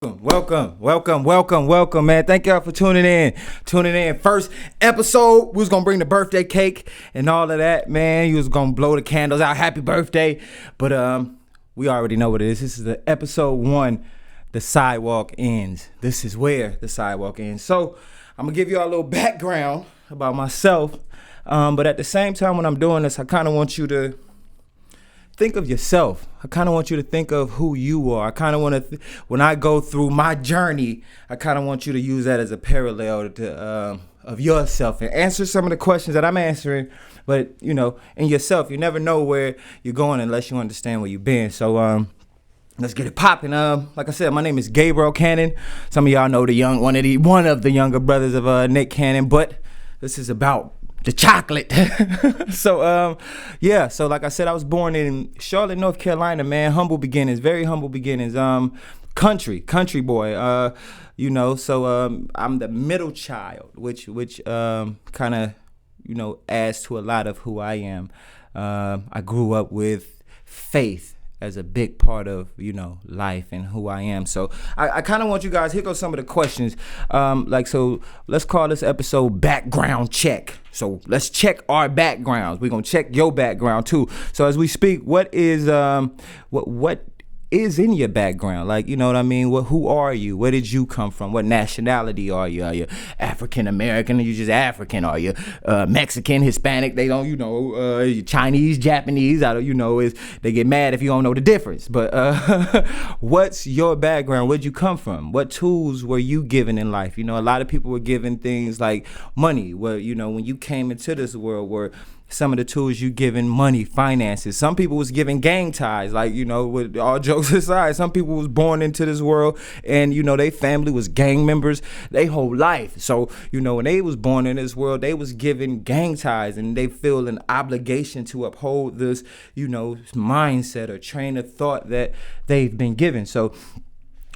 Welcome, man. Thank y'all for tuning in. First episode, we was gonna bring the birthday cake and all of that, man. You was gonna blow the candles out, happy birthday. But we already know what it is. This is the episode 1, the sidewalk ends. This is where the sidewalk ends. So I'm gonna give y'all a little background about myself. But at the same time, when I'm doing this, I kind of want you to think of yourself. I kind of want you to think of who you are. I kind of want to, when I go through my journey, I kind of want you to use that as a parallel to of yourself and answer some of the questions that I'm answering. But, you know, in yourself, you never know where you're going unless you understand where you've been. So let's get it popping. Like I said, my name is Gabriel Cannon. Some of y'all know one of the younger brothers of Nick Cannon, but this is about the chocolate. So like I said, I was born in Charlotte, North Carolina, man. Humble beginnings, very humble beginnings. Country boy. So I'm the middle child, which kind of, adds to a lot of who I am. I grew up with faith as a big part of, life and who I am. So I kind of want you guys, here go some of the questions. So let's call this episode background check. So let's check our backgrounds. We're going to check your background too. So as we speak, what is in your background? Like, you know what I mean? Who are you? Where did you come from? What nationality are you? Are you African American? Are you just African? Are you Mexican, Hispanic? They don't, Chinese, Japanese. I don't, they get mad if you don't know the difference. But what's your background? Where'd you come from? What tools were you given in life? A lot of people were given things like money. When you came into this world, were some of the tools you given money, finances. Some people was given gang ties, with all jokes aside. Some people was born into this world and, their family was gang members their whole life. So, when they was born in this world, they was given gang ties and they feel an obligation to uphold this, mindset or train of thought that they've been given. So,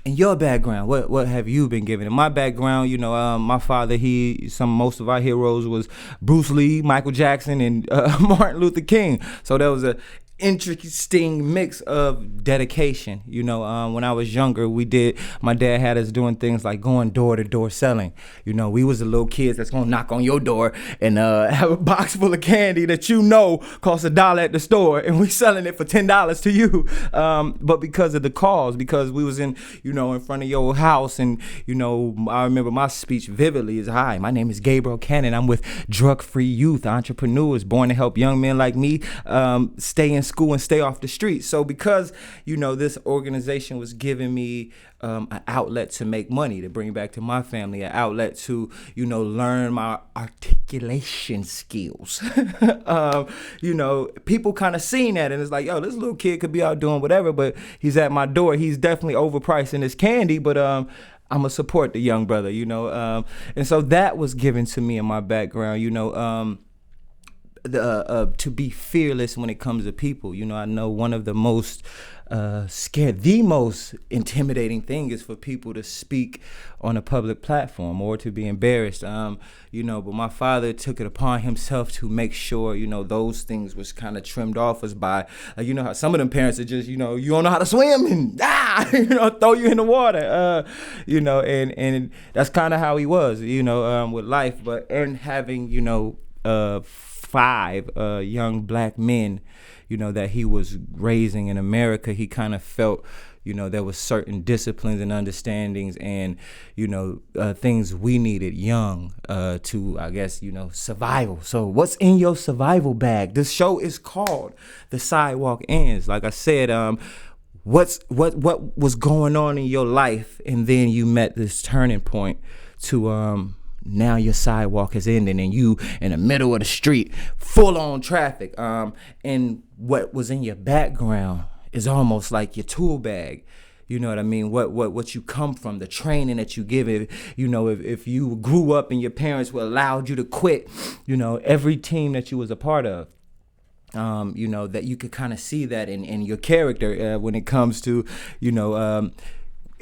in your background, what have you been given? In my background, my father, most of our heroes was Bruce Lee, Michael Jackson, and Martin Luther King. So there was a interesting mix of dedication. When I was younger, my dad had us doing things like going door to door selling. We was the little kids that's gonna knock on your door and have a box full of candy that costs $1 at the store, and we selling it for $10 to you. But because of the cause, because we was in front of your house, and I remember my speech vividly is, "Hi, my name is Gabriel Cannon. I'm with Drug Free Youth Entrepreneurs, born to help young men like me stay in school and stay off the streets." So because this organization was giving me an outlet to make money, to bring back to my family, an outlet to learn my articulation skills. People kind of seen that, and it's like, yo, this little kid could be out doing whatever, but he's at my door. He's definitely overpricing his candy, but I'm gonna support the young brother, and so that was given to me in my background, to be fearless when it comes to people. I know one of the most the most intimidating thing is for people to speak on a public platform or to be embarrassed. But my father took it upon himself to make sure, those things was kind of trimmed off us by, how some of them parents are just, you don't know how to swim and throw you in the water, and that's kind of how he was, with life. And having, 5 young black men, that he was raising in America, he kind of felt, there was certain disciplines and understandings and, things we needed young to, I guess, survival. So what's in your survival bag? This show is called The Sidewalk Ends. Like I said, what was going on in your life, and then you met this turning point to now your sidewalk is ending and you in the middle of the street, full on traffic. And what was in your background is almost like your tool bag. You know what I mean? What you come from, the training that you give. If you grew up and your parents were allowed you to quit, every team that you was a part of. That you could kind of see that in your character when it comes to,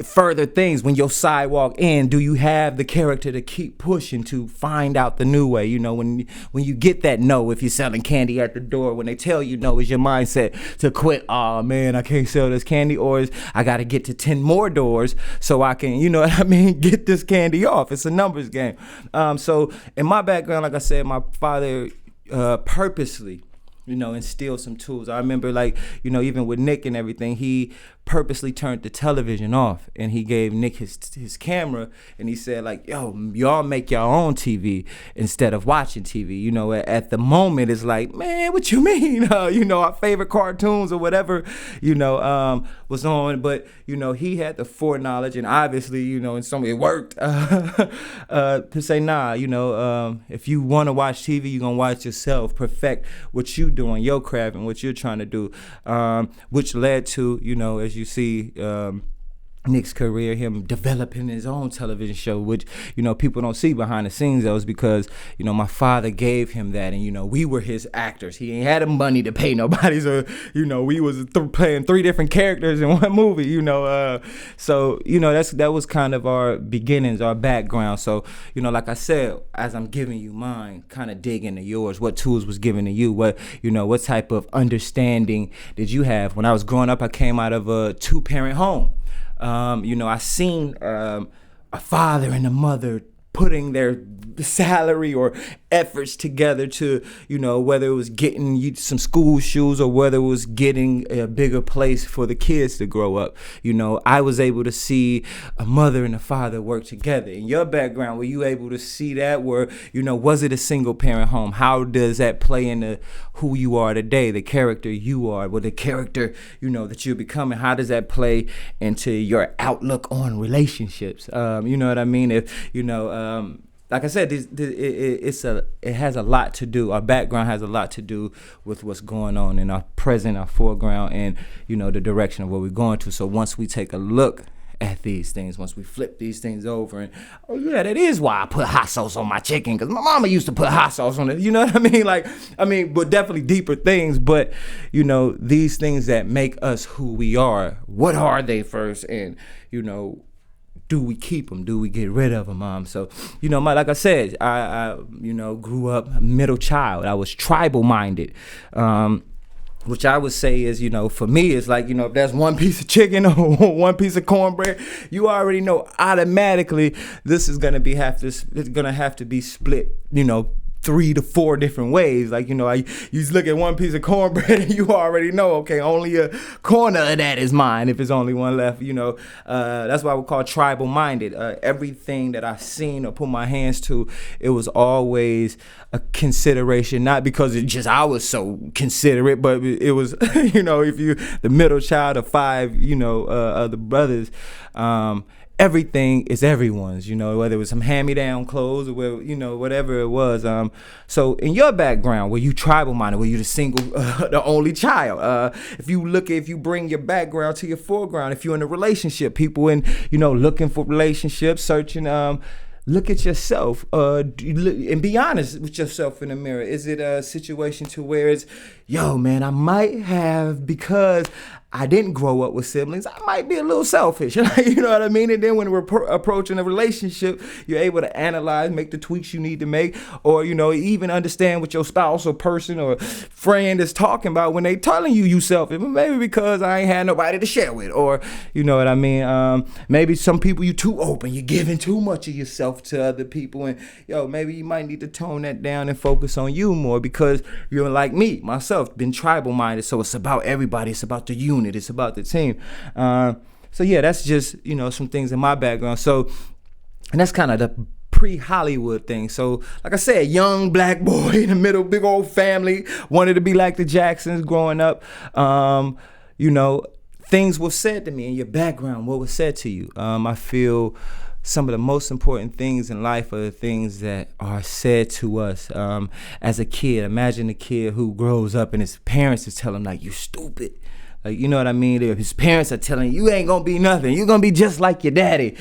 further things. When your sidewalk in, do you have the character to keep pushing to find out the new way? You know, when you get that no, if you're selling candy at the door, when they tell you no, is your mindset to quit? Oh man, I can't sell this candy, or is I got to get to 10 more doors so I can, you know what I mean, get this candy off? It's a numbers game. So in my background, like I said, my father purposely, you know, instill some tools. I remember, like, you know, even with Nick and everything, he purposely turned the television off, and he gave Nick his camera, and he said, like, yo, y'all make your own TV instead of watching TV. You know, at the moment, it's like, man, what you mean? You know, our favorite cartoons or whatever, you know, was on, but, you know, he had the foreknowledge, and obviously, you know, in some way it worked, to say, nah, you know, if you want to watch TV, you're going to watch yourself, perfect what you doing, your craft and what you're trying to do, which led to, you know, as you see, Nick's career, him developing his own television show, which, you know, people don't see behind the scenes. That was because, you know, my father gave him that, and, you know, we were his actors. He ain't had the money to pay nobody, so, you know, we was playing 3 different characters in one movie, you know. So, you know, that was kind of our beginnings, our background. So, you know, like I said, as I'm giving you mine, kind of dig into yours. What tools was given to you? What, you know, what type of understanding did you have? When I was growing up, I came out of a 2-parent home. You know, I seen a father and a mother putting their salary or efforts together to, you know, whether it was getting you some school shoes or whether it was getting a bigger place for the kids to grow up. You know, I was able to see a mother and a father work together. In your background, were you able to see that? Where, you know, was it a single parent home? How does that play into who you are today, the character you are, or the character, you know, that you're becoming? How does that play into your outlook on relationships? You know what I mean? If, you know, like I said, it has a lot to do. Our background has a lot to do with what's going on in our present, our foreground, and, you know, the direction of where we're going to. So once we take a look at these things, once we flip these things over, and, oh yeah, that is why I put hot sauce on my chicken, because my mama used to put hot sauce on it. You know what I mean? Like, I mean, but definitely deeper things. But, you know, these things that make us who we are, what are they first? And, you know, do we keep them? Do we get rid of them? So, you know, like I said, I you know, grew up middle child. I was tribal minded, which I would say is, you know, for me, it's like, you know, if there's one piece of chicken or one piece of cornbread, you already know automatically this is gonna it's gonna have to be split, you know, 3 to 4 different ways. Like, you know, you just look at one piece of cornbread and you already know, okay, only a corner of that is mine if it's only one left, you know. That's why we call tribal minded. Everything that I've seen or put my hands to, it was always a consideration, not because I was so considerate, but it was, you know, if you the middle child of 5, you know, other brothers, everything is everyone's, you know, whether it was some hand-me-down clothes or where, you know, whatever it was. So in your background, were you tribal minded? Were you the only child? If you bring your background to your foreground, if you're in a relationship, people in, you know, looking for relationships, searching, look at yourself and be honest with yourself in the mirror. Is it a situation to where it's, yo, man, I might have, because I didn't grow up with siblings, I might be a little selfish, you know what I mean? And then when we're approaching a relationship, you're able to analyze, make the tweaks you need to make, or, you know, even understand what your spouse or person or friend is talking about when they telling you selfish. Maybe because I ain't had nobody to share with, or, you know what I mean? Maybe some people you too open, you're giving too much of yourself to other people, and, yo, maybe you might need to tone that down and focus on you more, because you're like me, myself, been tribal minded, so it's about everybody, it's about the unit, it's about the team. So yeah, that's just, you know, some things in my background. So, and that's kind of the pre-Hollywood thing. So, like I said, young black boy in the middle, big old family, wanted to be like the Jacksons growing up. You know, things were said to me in your background. What was said to you? I feel some of the most important things in life are the things that are said to us as a kid. Imagine a kid who grows up and his parents is telling him, like, you stupid. Like, you know what I mean? If his parents are telling you ain't gonna be nothing, you're gonna be just like your daddy.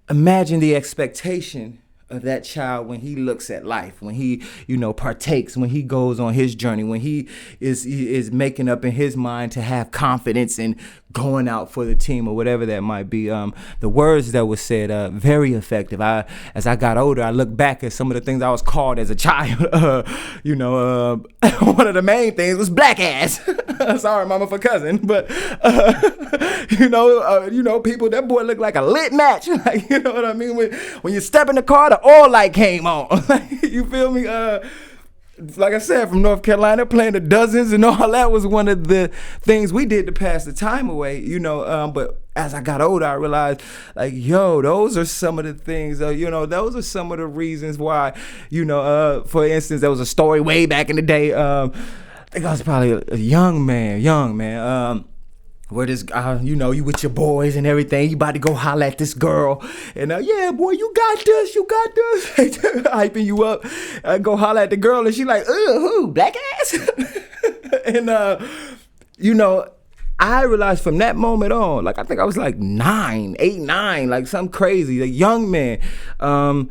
Imagine the expectation of that child when he looks at life, when he, you know, partakes, when he goes on his journey, when he is making up in his mind to have confidence and going out for the team or whatever that might be. The words that were said, very effective. As I got older, I look back at some of the things I was called as a child. One of the main things was black ass. Sorry, mama, for cousin, but people, that boy looked like a lit match. Like, you know what I mean? When you step in the car, the oil light came on. You feel me? Like I said, from North Carolina, playing the dozens and all that was one of the things we did to pass the time away, but as I got older, I realized, like, those are some of the things, those are some of the reasons why, for instance, there was a story way back in the day, I think I was probably a young man, where this guy, you with your boys and everything, you about to go holler at this girl, and yeah, boy, you got this, hyping you up. I go holler at the girl, and she like, who, black ass? And I realized from that moment on, like, I think I was like 8, 9, like something crazy, a young man. From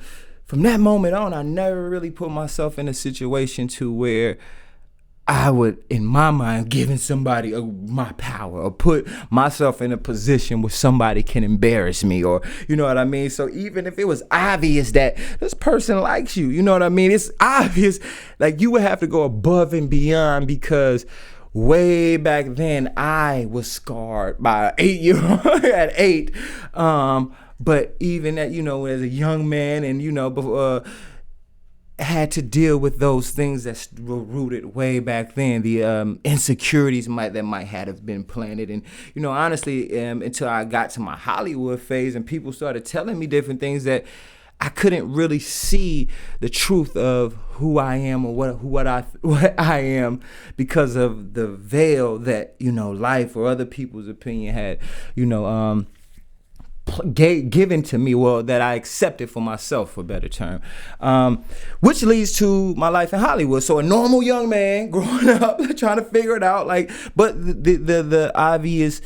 that moment on, I never really put myself in a situation to where I would, in my mind, giving somebody my power or put myself in a position where somebody can embarrass me, or, you know what I mean? So even if it was obvious that this person likes you, you know what I mean? It's obvious, like, you would have to go above and beyond, because way back then I was scarred by an 8-year-old at 8. But even that, as a young man and, before, had to deal with those things that were rooted way back then, the insecurities that might have been planted. And, honestly, until I got to my Hollywood phase and people started telling me different things, that I couldn't really see the truth of who I am or what I am, because of the veil that, life or other people's opinion had, given to me, that I accepted for myself, for a better term, which leads to my life in Hollywood. So a normal young man growing up, trying to figure it out, but the obvious,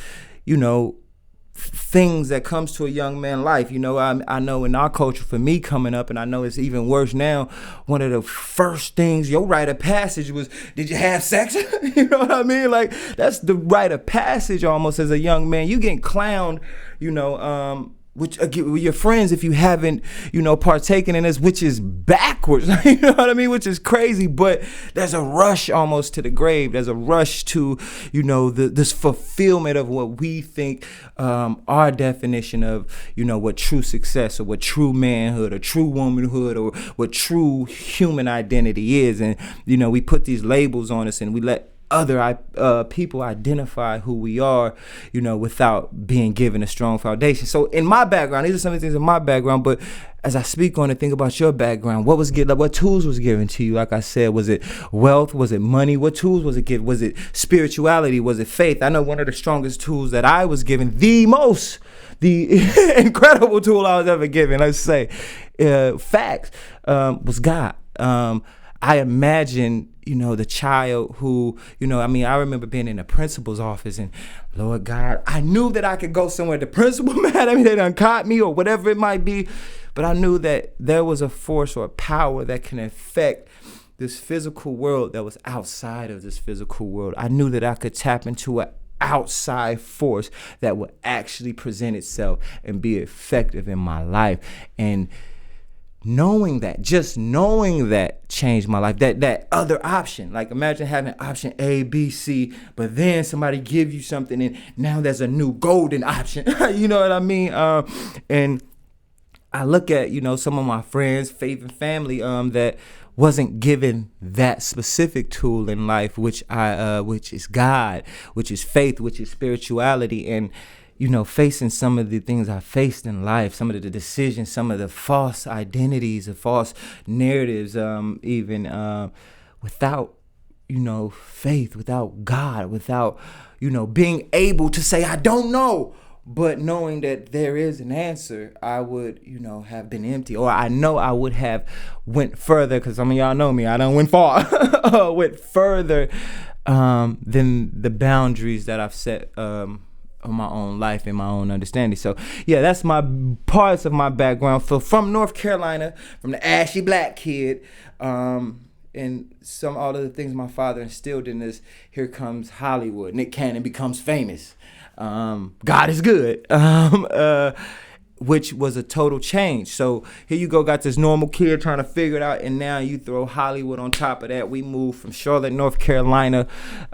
things that comes to a young man life. I know in our culture, for me coming up, and I know it's even worse now, one of the first things your rite of passage was, did you have sex? You know what I mean? Like, that's the rite of passage almost as a young man. You getting clowned, with your friends if you haven't, partaken in this, which is backwards, you know what I mean? Which is crazy, but there's a rush almost to the grave. There's a rush to, this fulfillment of what we think, our definition of, what true success or what true manhood or true womanhood or what true human identity is. And, we put these labels on us and we let other people identify who we are, without being given a strong foundation. So in my background, these are some of the things in my background, but as I speak on and think about your background, what tools was given to you? Like I said, was it wealth? Was it money? What tools was it given? Was it spirituality? Was it faith? I know one of the strongest tools that I was given, the incredible tool I was ever given, let's say, facts, was God. I imagine, the child who, I remember being in the principal's office and, Lord God, I knew that I could go somewhere. The principal, man, they done caught me or whatever it might be. But I knew that there was a force or a power that can affect this physical world that was outside of this physical world. I knew that I could tap into an outside force that would actually present itself and be effective in my life. And knowing that changed my life. That other option, like, imagine having option A, B, C, but then somebody give you something and now there's a new golden option. You know what I mean? And I look at, some of my friends, faith and family, that wasn't given that specific tool in life, which is God, which is faith, which is spirituality. And facing some of the things I faced in life, some of the decisions, some of the false identities, the false narratives, even without, faith, without God, without, being able to say, I don't know, but knowing that there is an answer, I would, have been empty. Or I know I would have went further, because some of y'all know me, I done went far, went further than the boundaries that I've set of my own life and my own understanding. So yeah, that's my parts of my background. So from North Carolina, from the ashy black kid, and all of the things my father instilled in us. Here comes Hollywood. Nick Cannon becomes famous. God is good. Which was a total change. So here you go, got this normal kid trying to figure it out, and now you throw Hollywood on top of that. We moved from Charlotte, North Carolina,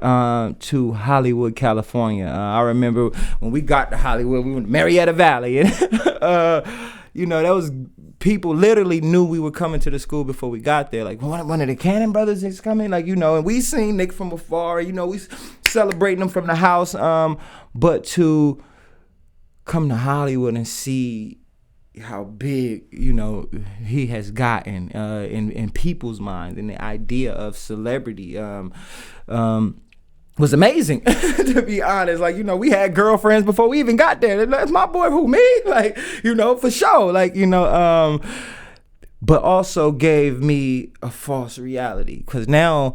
to Hollywood, California. I remember when we got to Hollywood, we went to Marietta Valley, and that was, people literally knew we were coming to the school before we got there. Like, one of the Cannon brothers is coming, and we seen Nick from afar. We celebrating him from the house, but to come to Hollywood and see how big, he has gotten in people's minds, and the idea of celebrity was amazing, to be honest. We had girlfriends before we even got there. That's my boy, who, me? For sure. But also gave me a false reality, because now,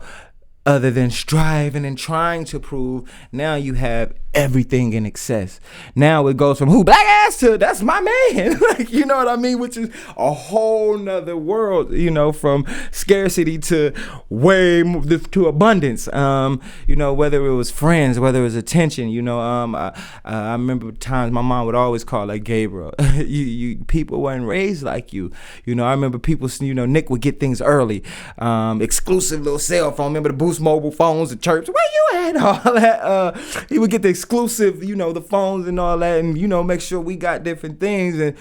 other than striving and trying to prove, now you have everything in excess. Now it goes from who black ass to that's my man. You know what I mean? Which is a whole nother world, from scarcity to to abundance. Whether it was friends, whether it was attention, I remember times my mom would always call like Gabriel. you people weren't raised like you. I remember people, Nick would get things early. Exclusive little cell phone. Remember the Boost mobile phones, the chirps, where you at? All that. He would get the exclusive, the phones and all that, and make sure we got different things. And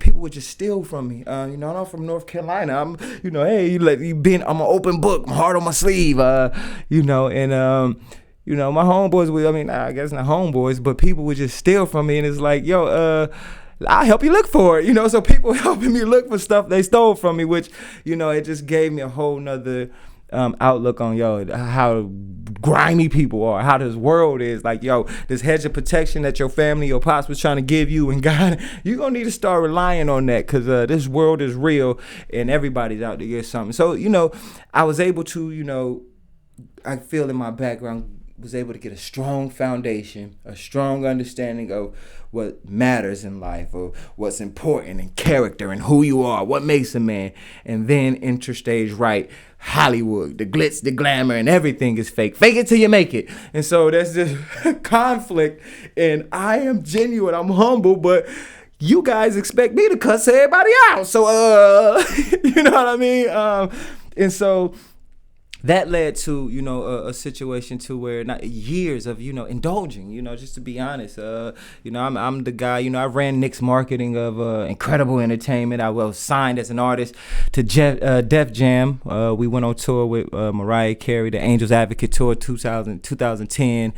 people would just steal from me. I'm from North Carolina. I'm, hey, I'm an open book, my heart on my sleeve. My homeboys I guess not homeboys, but people would just steal from me, and it's like, yo, I'll help you look for it, so people helping me look for stuff they stole from me, which, it just gave me a whole nother outlook on how grimy people are, how this world is. This hedge of protection that your family, your pops was trying to give you, and God, you're gonna need to start relying on that, because this world is real and everybody's out to get something. So I was able to, I feel in my background, was able to get a strong foundation, a strong understanding of what matters in life, or what's important, and character, and who you are, what makes a man. And then enter stage right, Hollywood, the glitz, the glamour, and everything is fake. Fake it till you make it. And so there's this conflict, and I am genuine, I'm humble, but you guys expect me to cuss everybody out. So, you know what I mean? And so that led to, a situation to where not years of, indulging, just to be honest. I'm the guy, I ran Nick's marketing of Incredible Entertainment. I was signed as an artist to Def Jam. We went on tour with Mariah Carey, the Angels Advocate Tour 2010.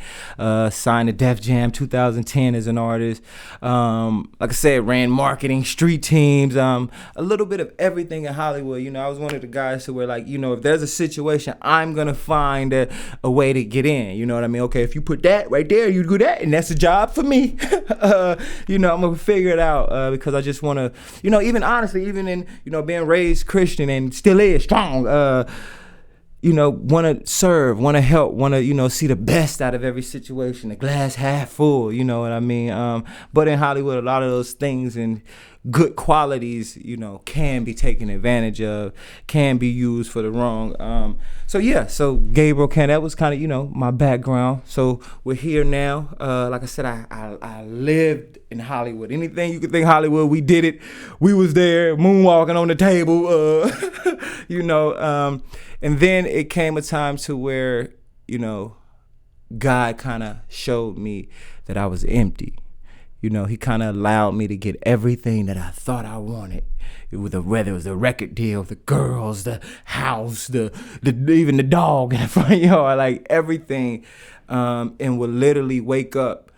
Signed to Def Jam 2010 as an artist. Like I said, ran marketing, street teams, a little bit of everything in Hollywood. I was one of the guys who were like, if there's a situation, I'm gonna find a way to get in. You know what I mean? Okay, if you put that right there, you do that, and that's a job for me. I'm gonna figure it out, because I just wanna, even honestly, even in, being raised Christian and still is strong, want to serve, want to help, want to, see the best out of every situation, the glass half full, you know what I mean? But in Hollywood, a lot of those things and good qualities, can be taken advantage of, can be used for the wrong. So Gabriel that was kind of, my background. So we're here now. Like I said, I lived in Hollywood. Anything you could think Hollywood, we did it. We was there, moonwalking on the table, and then it came a time to where, God kind of showed me that I was empty. He kind of allowed me to get everything that I thought I wanted. Whether it was the record deal, the girls, the house, the even the dog in the front yard, like everything, and would literally wake up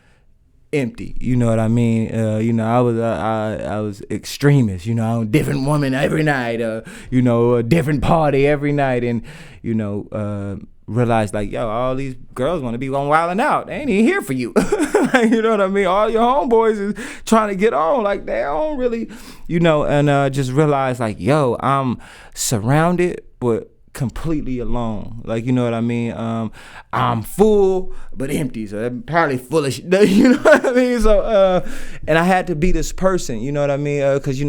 empty. You know what I mean? I was extremist. A different woman every night. A different party every night, and realized all these girls want to be on wilding out. They ain't even here for you. You know what I mean? All your homeboys is trying to get on, they don't really, and just realized I'm surrounded but completely alone. You know what I mean? I'm full but empty, so I'm probably full of shit. You know what I mean? So and I had to be this person, you know what I mean? Because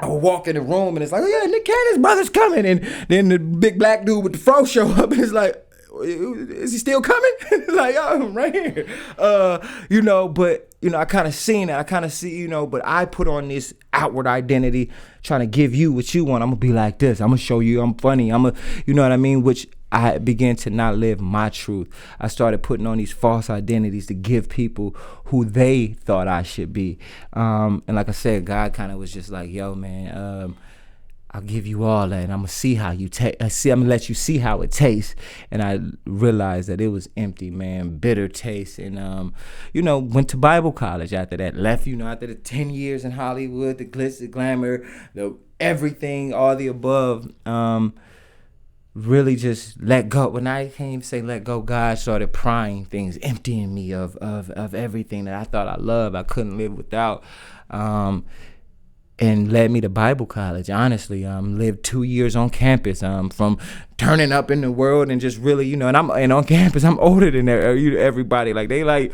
I would walk in the room and it's like, oh yeah, Nick Cannon's brother's coming. And then the big black dude with the fro show up and it's like, is he still coming? Like, oh, I'm right here. But, I kind of seen it. I kind of see, but I put on this outward identity trying to give you what you want. I'm going to be like this. I'm going to show you I'm funny. You know what I mean? Which I began to not live my truth. I started putting on these false identities to give people who they thought I should be. And like I said, God kind of was just like, yo, man, I'll give you all that, and I'm gonna see how you take. I'm gonna let you see how it tastes. And I realized that it was empty, man, bitter taste. And went to Bible college after that. Left, after the 10 years in Hollywood, the glitz, the glamour, the everything, all the above. Really just let go. When I can't even say let go, God started prying things, emptying me of everything that I thought I loved, I couldn't live without. And led me to Bible college, honestly. Lived 2 years on campus, from turning up in the world and just really, and on campus, I'm older than everybody. Like, I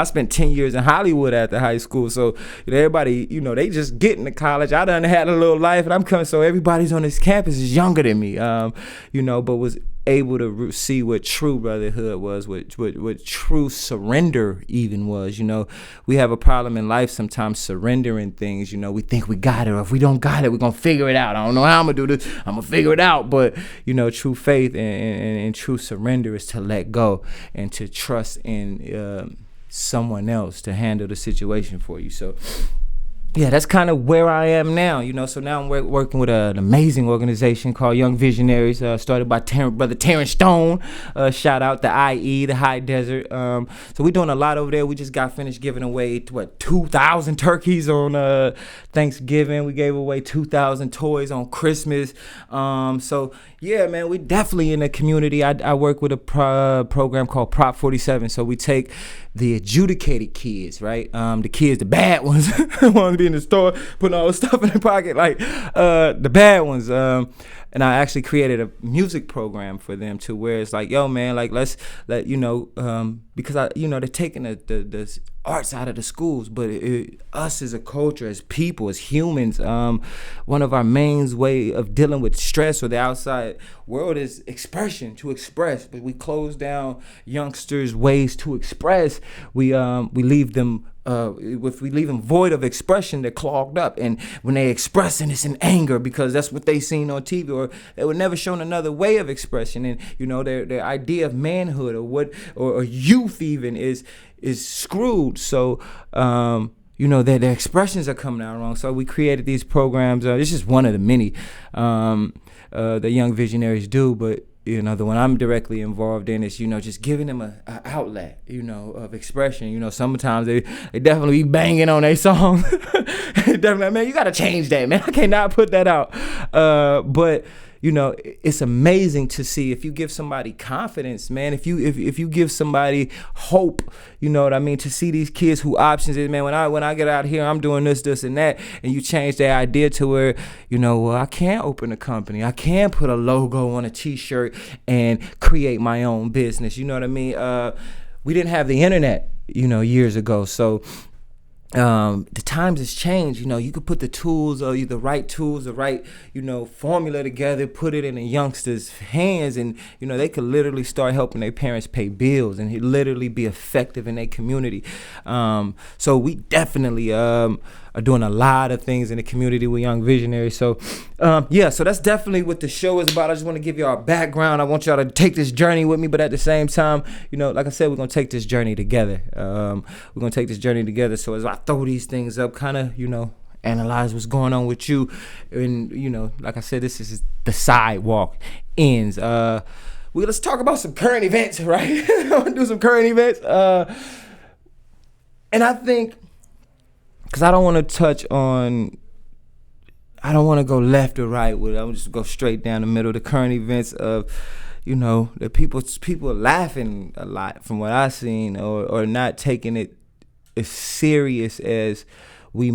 spent 10 years in Hollywood after high school. So everybody, they just get into college. I done had a little life and I'm coming. So everybody's on this campus is younger than me, but was able to see what true brotherhood was, what true surrender even was. We have a problem in life sometimes surrendering things. We think we got it, or if we don't got it, we're gonna figure it out. I don't know how I'm gonna do this, I'm gonna figure it out. But true faith and true surrender is to let go and to trust in someone else to handle the situation for you. So yeah, that's kind of where I am now, So now I'm working with an amazing organization called Young Visionaries, started by Brother Terrence Stone. Shout out to IE, the High Desert. So we're doing a lot over there. We just got finished giving away 2,000 turkeys on Thanksgiving. We gave away 2,000 toys on Christmas. So yeah, man, we definitely in the community. I work with a program called Prop 47. So we take the adjudicated kids, right? The kids, the bad ones, want to be in the store putting all the stuff in their pocket, like the bad ones. And I actually created a music program for them to where it's like, yo, man, like let's let because they're taking the arts out of the schools, but us as a culture, as people, as humans, one of our main way of dealing with stress or the outside world is expression, to express. But we close down youngsters' ways to express. We leave them. If we leave them void of expression, they're clogged up. And when they expressing, it's in anger because that's what they seen on TV, or they were never shown another way of expression. And their idea of manhood or youth even is screwed. So their expressions are coming out wrong. So we created these programs. This is one of the many the Young Visionaries do, but the one I'm directly involved in is, just giving them a outlet, of expression. Sometimes they definitely be banging on their song. Definitely, man, you got to change that, man. I cannot put that out. But it's amazing to see if you give somebody confidence, man. If you give somebody hope, to see these kids who options is, man. When I get out here, I'm doing this, and that, and you change their idea to where, well, I can open a company, I can put a logo on a T-shirt and create my own business. We didn't have the internet, years ago, so. The times has changed. You could put the tools, or the right tools, the right, formula together, put it in a youngster's hands, and they could literally start helping their parents pay bills and literally be effective in their community. So we definitely are doing a lot of things in the community with Young Visionaries. So so that's definitely what the show is about. I just want to give y'all a background. I want y'all to take this journey with me, but at the same time, like I said, we're gonna take this journey together. So as I throw these things up, kind of, analyze what's going on with you, and like I said, this is the sidewalk ends. Let's talk about some current events, right? I'm gonna do some current events, and I think, because I don't want to go left or right with it. I'm just go straight down the middle. The current events of, the people are laughing a lot from what I've seen, or not taking it as serious as we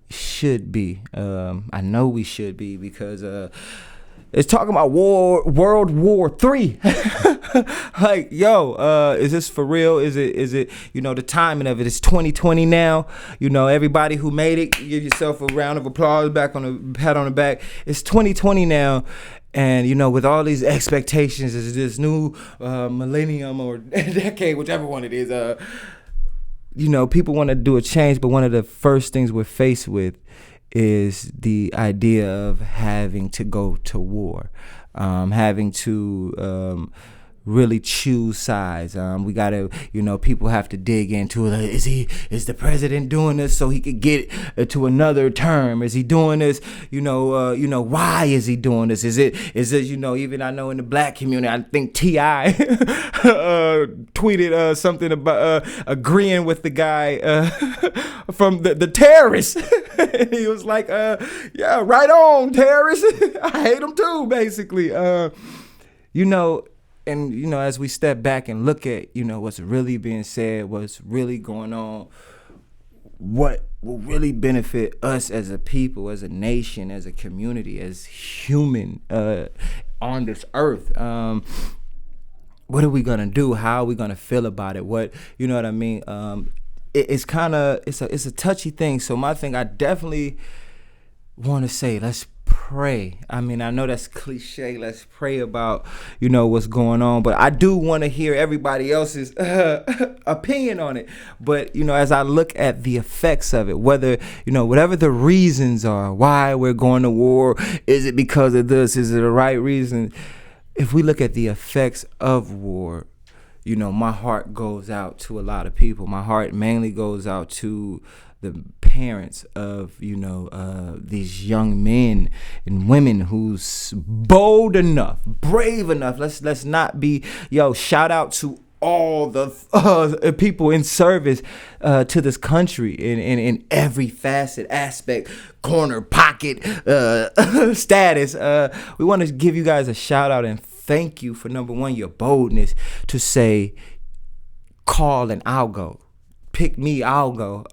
should be. I know we should be, because It's talking about World War III. Like, yo, is this for real? Is it, the timing of it? It's 2020 now. Everybody who made it, give yourself a round of applause, pat on the back. It's 2020 now. And, with all these expectations, is this new millennium or decade, whichever one it is, people want to do a change, but one of the first things we're faced with is the idea of having to go to war, having to really choose sides. We gotta, people have to dig into it. Is the president doing this so he could get to another term? Is he doing this? Why is he doing this? Is it, even I know in the black community, I think T.I. tweeted something about agreeing with the guy from the terrorists. He was like, yeah, right on, terrorists. I hate them too, basically. And, as we step back and look at, what's really being said, what's really going on, what will really benefit us as a people, as a nation, as a community, as human on this earth. What are we going to do? How are we going to feel about it? What, you know what I mean? It's kind of, it's a touchy thing. So my thing, I definitely want to say, let's pray. I mean, I know that's cliche. Let's pray about, what's going on. But I do want to hear everybody else's opinion on it. But, as I look at the effects of it, whether, whatever the reasons are, why we're going to war, is it because of this? Is it the right reason? If we look at the effects of war, my heart goes out to a lot of people. My heart mainly goes out to the parents of, these young men and women who's bold enough, brave enough. Let's not be, shout out to all the people in service to this country in every facet, aspect, corner, pocket, status. We want to give you guys a shout out and thank you for, number one, your boldness to say, call and I'll go. Pick me, I'll go.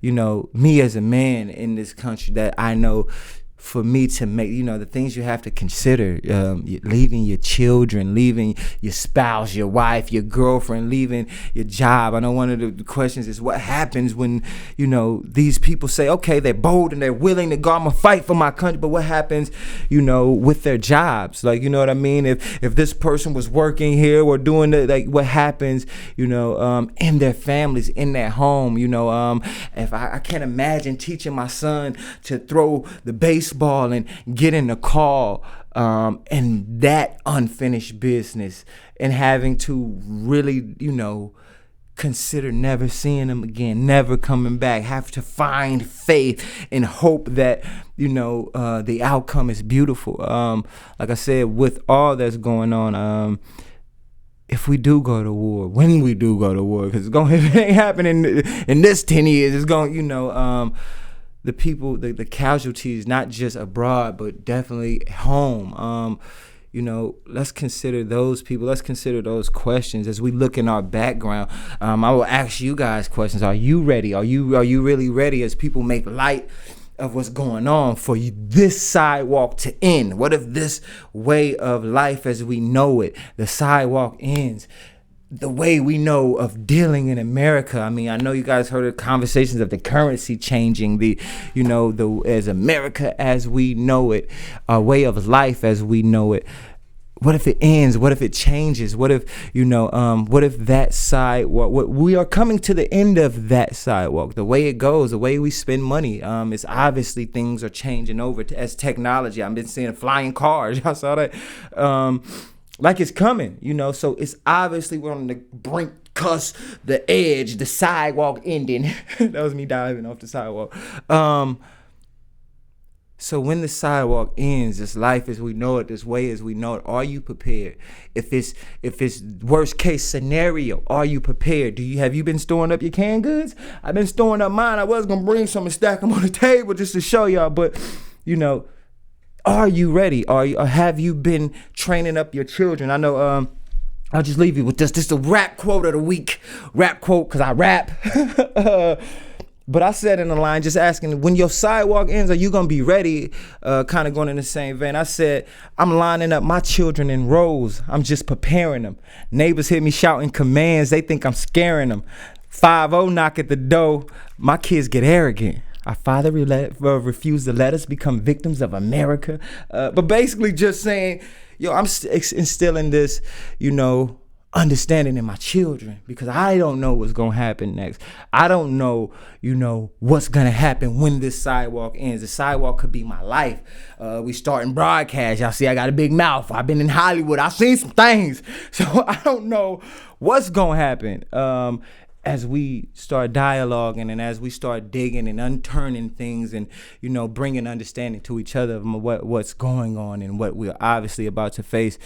Me as a man in this country, that I know for me to make, the things you have to consider, leaving your children, leaving your spouse, your wife, your girlfriend, leaving your job. I know one of the questions is what happens when, these people say, okay, they're bold and they're willing to go, I'm gonna fight for my country, but what happens, with their jobs? Like, you know what I mean? If this person was working here or doing what happens, in their families, in their home, if I can't imagine teaching my son to throw the baseball and get in the call, and that unfinished business, and having to really, consider never seeing them again, never coming back, have to find faith and hope that, the outcome is beautiful. Like I said, with all that's going on, if we do go to war, when we do go to war, because if it ain't happening in this 10 years, it's going, the people, the casualties, not just abroad, but definitely home. Let's consider those people. Let's consider those questions as we look in our background. I will ask you guys questions. Are you ready? Are you really ready as people make light of what's going on for you, this sidewalk to end? What if this way of life as we know it, the sidewalk ends? The way we know of dealing in America. I mean, I know you guys heard of conversations of the currency changing, as America as we know it, our way of life as we know it. What if it ends? What if it changes? What if, what if that sidewalk, we are coming to the end of that sidewalk, the way it goes, the way we spend money. It's obviously things are changing over as technology. I've been seeing flying cars. Y'all saw that? Like it's coming, so it's obviously we're on the brink, cusp, the edge, the sidewalk ending. That was me diving off the sidewalk. So when the sidewalk ends, this life as we know it, this way as we know it, are you prepared? If it's worst case scenario, are you prepared? Have you been storing up your canned goods? I've been storing up mine. I was gonna bring some and stack them on the table just to show y'all, but are you ready? Or have you been training up your children? I know, I'll just leave you with this. This is a rap quote of the week. Rap quote, because I rap. But I said in the line, just asking, when your sidewalk ends, are you going to be ready? Kind of going in the same vein. I said, I'm lining up my children in rows. I'm just preparing them. Neighbors hear me shouting commands. They think I'm scaring them. 5-0 knock at the door. My kids get arrogant. Our father refused to let us become victims of America. But basically just saying, I'm instilling this, understanding in my children, because I don't know what's gonna happen next. I don't know, what's gonna happen when this sidewalk ends. The sidewalk could be my life. We starting broadcast. Y'all see I got a big mouth. I've been in Hollywood. I've seen some things. So I don't know what's gonna happen as we start dialoguing and as we start digging and unturning things and, bringing understanding to each other of what's going on and what we're obviously about to face,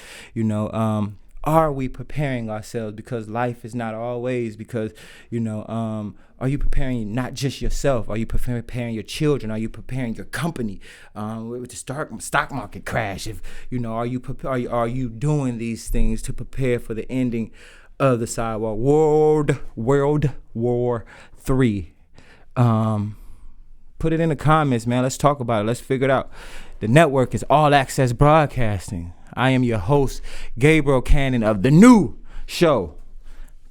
are we preparing ourselves? Because life is not always, because, are you preparing not just yourself? Are you preparing your children? Are you preparing your company with the stock market crash? If, are you doing these things to prepare for the ending of the sidewalk? World War III. Put it in the comments, man. Let's talk about it. Let's figure it out. The network is All Access Broadcasting. I am your host, Gabriel Cannon of the new show.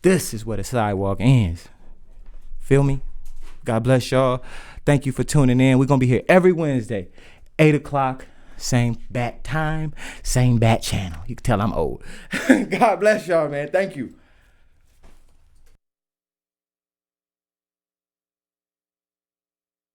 This is where the sidewalk ends. Feel me? God bless y'all. Thank you for tuning in. We're going to be here every Wednesday, 8 o'clock, same bat time, same bat channel. You can tell I'm old. God bless y'all, man. Thank you.